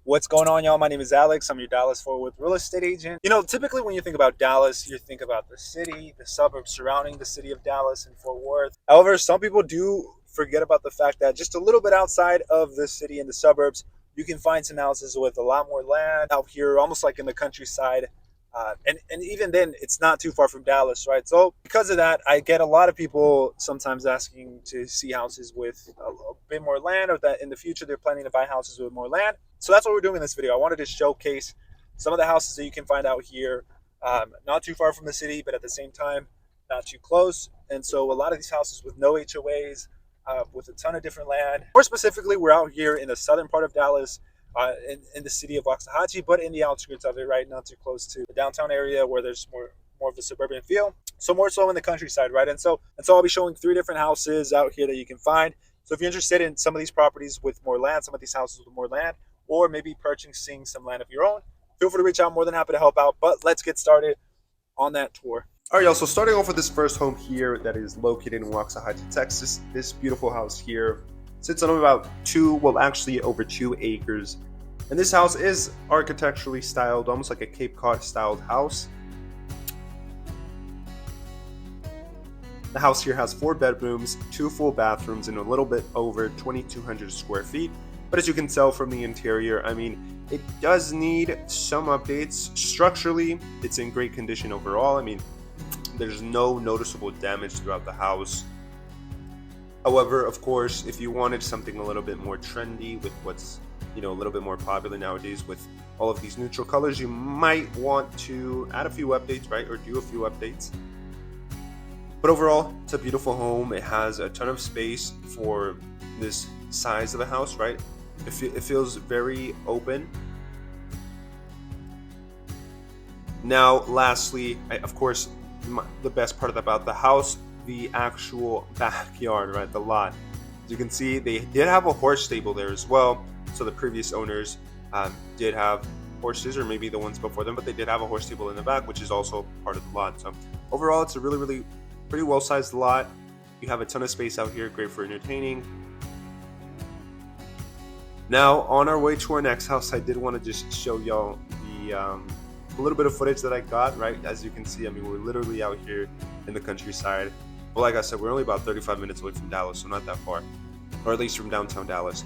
What's going on, y'all? My name is Alex. I'm your Dallas Fort Worth real estate agent. Typically when you think about Dallas, you think about the city, the suburbs surrounding the city of Dallas and Fort Worth. However, some people do forget about the fact that just a little bit outside of the city and the suburbs, you can find some houses with a lot more land out here, almost like in the countryside. And even then, it's not too far from Dallas, right? So because of that, I get a lot of people sometimes asking to see houses with a bit more land, or that in the future they're planning to buy houses with more land. So that's what we're doing in this video. I wanted to showcase some of the houses that you can find out here, not too far from the city, but at the same time, not too close. And so a lot of these houses with no HOAs, with a ton of different land. More specifically, we're out here in the southern part of Dallas, in the city of Waxahachie, but in the outskirts of it, right? Not too close to the downtown area where there's more of a suburban feel. So more so in the countryside, right? And so I'll be showing 3 different houses out here that you can find. So if you're interested in some of these properties with more land, some of these houses with more land, or maybe purchasing some land of your own, feel free to reach out. More than happy to help out. But let's get started on that tour. All right, y'all, so starting off with this first home here that is located in Waxahachie, Texas. This beautiful house here sits on about over 2 acres. And this house is architecturally styled, almost like a Cape Cod styled house. The house here has 4 bedrooms, 2 full bathrooms, and a little bit over 2,200 square feet. But as you can tell from the interior, I mean, it does need some updates. Structurally, it's in great condition overall. I mean, there's no noticeable damage throughout the house. However, of course, if you wanted something a little bit more trendy with what's, a little bit more popular nowadays with all of these neutral colors, you might want to add a few updates, right? Or do a few updates. But overall, it's a beautiful home. It has a ton of space for this size of a house, right? It feels very open. Now, lastly, of course, the best part about the house, the actual backyard, right? The lot. As you can see, they did have a horse stable there as well. So the previous owners did have horses, or maybe the ones before them, but they did have a horse stable in the back, which is also part of the lot. So overall, it's a really, really pretty well-sized lot. You have a ton of space out here, great for entertaining. Now, on our way to our next house, I did want to just show y'all a little bit of footage that I got, right? As you can see, I mean, we're literally out here in the countryside. But like I said, we're only about 35 minutes away from Dallas, so not that far, or at least from downtown Dallas.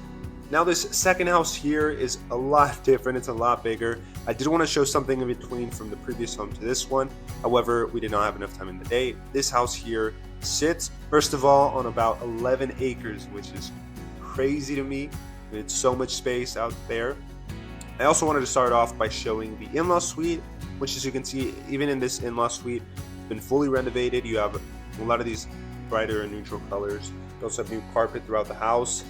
Now, this second house here is a lot different. It's a lot bigger. I did want to show something in between from the previous home to this one. However, we did not have enough time in the day. This house here sits, first of all, on about 11 acres, which is crazy to me. It's so much space out there. I also wanted to start off by showing the in-law suite, which, as you can see, even in this in-law suite, been fully renovated. You have a lot of these brighter and neutral colors. You also have new carpet throughout the house.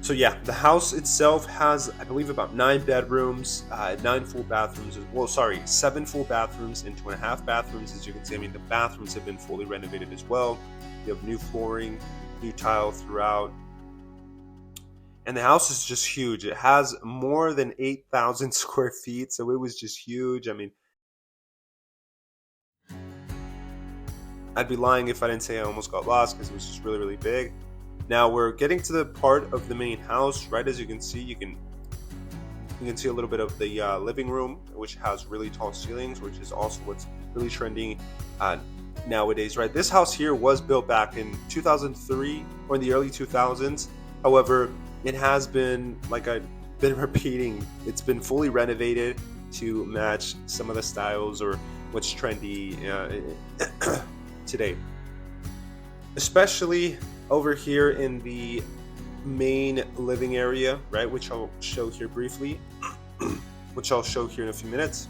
So yeah, the house itself has, I believe, about 9 bedrooms, 9 full bathrooms. Well, sorry, 7 full bathrooms and 2.5 bathrooms. As you can see, I mean, the bathrooms have been fully renovated as well. You have new flooring, new tile throughout. And the house is just huge. It has more than 8,000 square feet, so it was just huge. I mean, I'd be lying if I didn't say I almost got lost because it was just really, really big. Now we're getting to the part of the main house, right? As you can see, you can see a little bit of the living room, which has really tall ceilings, which is also what's really trending nowadays, right? This house here was built back in 2003 or in the early 2000s. However, it has been, like I've been repeating, it's been fully renovated to match some of the styles or what's trendy today. Especially over here in the main living area, right, which I'll show here briefly, which I'll show here in a few minutes.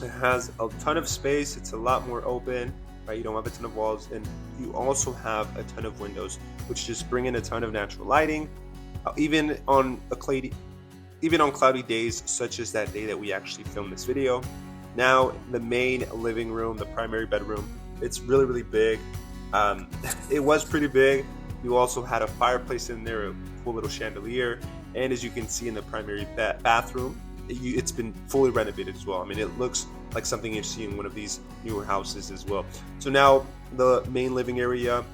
It has a ton of space. It's a lot more open, right? You don't have a ton of walls, and you also have a ton of windows, which just bring in a ton of natural lighting. Even on cloudy days, such as that day that we actually filmed this video. Now, the main living room, the primary bedroom, it's really, really big. It was pretty big. You also had a fireplace in there, a cool little chandelier, and as you can see in the primary bathroom, it's been fully renovated as well. I mean, it looks like something you see in one of these newer houses as well. So now the main living area,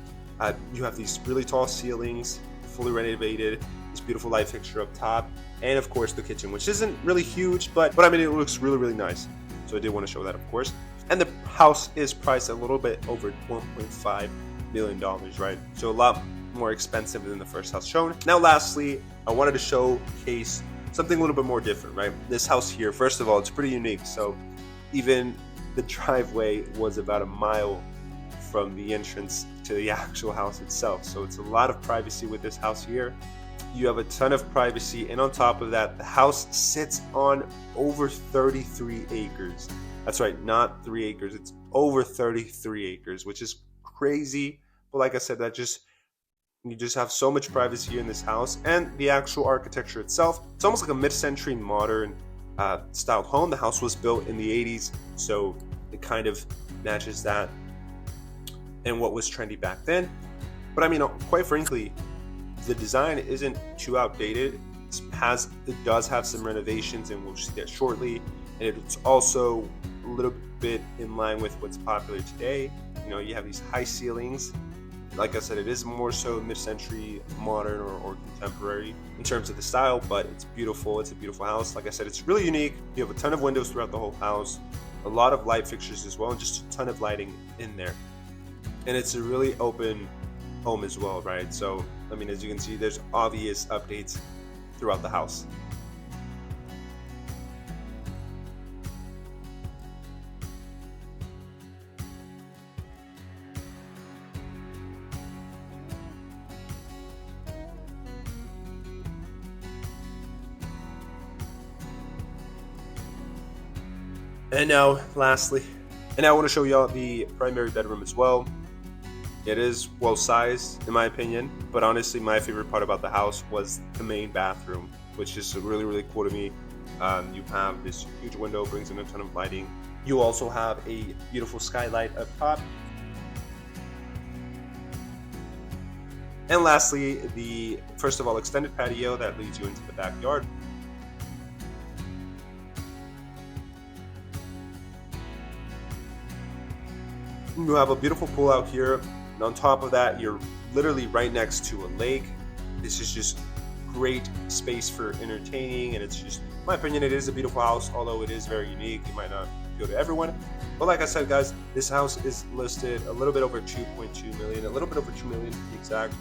you have these really tall ceilings, fully renovated. this beautiful light fixture up top, and of course the kitchen, which isn't really huge, but I mean, it looks really, really nice. So I did want to show that, of course. And the house is priced a little bit over $1.5 million, right? So a lot more expensive than the first house shown. Now, lastly, I wanted to showcase something a little bit more different, right? This house here, first of all, it's pretty unique. So even the driveway was about a mile from the entrance to the actual house itself. So it's a lot of privacy with this house here. You have a ton of privacy, and on top of that, the house sits on over 33 acres. That's right, not 3 acres. It's over 33 acres, which is crazy. But like I said, you just have so much privacy here in this house, and the actual architecture itself. It's almost like a mid-century modern styled home. The house was built in the 80s, so it kind of matches that and what was trendy back then. But I mean, quite frankly, the design isn't too outdated. It does have some renovations, and we'll see that shortly. And it's also a little bit in line with what's popular today. You know, you have these high ceilings. Like I said, it is more so mid-century modern or contemporary in terms of the style, but it's beautiful. It's a beautiful house. Like I said, it's really unique. You have a ton of windows throughout the whole house, a lot of light fixtures as well, and just a ton of lighting in there. And it's a really open home as well, right? So, I mean, as you can see, there's obvious updates throughout the house. And now, lastly, I want to show y'all the primary bedroom as well. It is well sized, in my opinion, but honestly, my favorite part about the house was the main bathroom, which is really, really cool to me. You have this huge window, brings in a ton of lighting. You also have a beautiful skylight up top. And lastly, the first of all extended patio that leads you into the backyard. You have a beautiful pool out here, and on top of that, you're literally right next to a lake. This is just great space for entertaining, and it's just, in my opinion, it is a beautiful house, although it is very unique. It might not appeal to everyone, but like I said, guys, this house is listed a little bit over 2.2 million, a little bit over 2 million to be exact.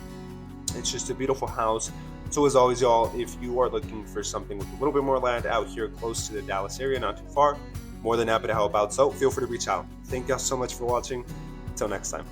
It's just a beautiful house. So as always, y'all, if you are looking for something with a little bit more land out here close to the Dallas area, not too far, more than happy to help out. So feel free to reach out. Thank y'all so much for watching. Until next time.